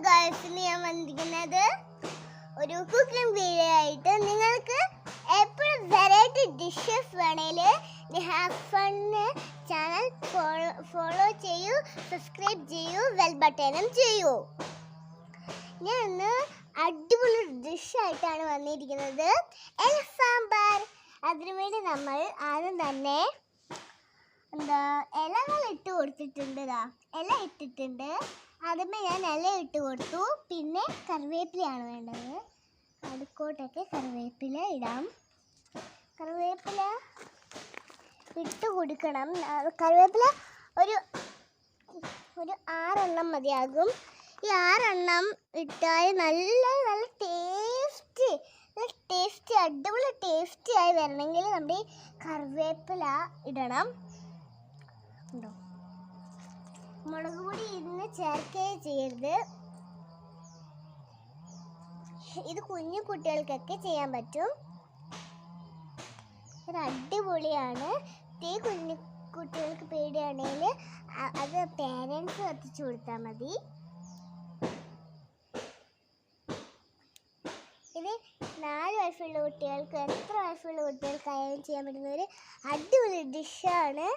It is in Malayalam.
ഗൈസ് ഞാൻ വന്നിരിക്കുന്നത് ഒരു കുക്കിംഗ് വീഡിയോ ആയിട്ട്. നിങ്ങൾക്ക് എപ്പോഴും വെറൈറ്റി ഡിഷസ് വേണേൽ ഹാവ് ഫൺ ചാനൽ ഫോളോ ചെയ്യൂ, സബ്സ്ക്രൈബ് ചെയ്യൂ, ബെൽ ബട്ടണും ചെയ്യൂ. ഞാൻ ഇന്ന് അടിപൊളി ഡിഷായിട്ടാണ് വന്നിരിക്കുന്നത്, എല സാമ്പാർ. അതിനുവേണ്ടി നമ്മൾ ആദ്യം തന്നെ ഇലകൾ ഇട്ട് കൊടുത്തിട്ടുണ്ട്. ഇല ഇട്ടിട്ടുണ്ട്. ആദ്യമേ ഞാൻ ഇല ഇട്ട് കൊടുത്തു. പിന്നെ കറിവേപ്പിലയാണ് വേണ്ടത്. അടുക്കോട്ടൊക്കെ കറിവേപ്പില ഇടാം. കറിവേപ്പില ഇട്ട് കൊടുക്കണം. കറിവേപ്പില ഒരു 6 എണ്ണം മതിയാകും. ഈ 6 എണ്ണം ഇട്ടാൽ നല്ല ടേസ്റ്റി അടിപൊളി ടേസ്റ്റി ആയി വരണമെങ്കിൽ നമ്മുടെ കറിവേപ്പില ഇടണം. ഉണ്ടോ? മുളക് പൊടി ഇതിന് ചേർക്കുകയും ചെയ്യരുത്. ഇത് കുഞ്ഞു കുട്ടികൾക്കൊക്കെ ചെയ്യാൻ പറ്റും. ഇത് അടിപൊളിയാണ്. കുഞ്ഞു കുട്ടികൾക്ക് പേടിയാണെങ്കിൽ അത് പേരൻസ് എത്തിച്ചു കൊടുത്താൽ മതി. ഇത് 4 വയസ്സുള്ള കുട്ടികൾക്ക്, എത്ര വയസ്സുള്ള കുട്ടികൾക്കായാലും ചെയ്യാൻ പറ്റുന്ന ഒരു അടിപൊളി ഡിഷാണ്.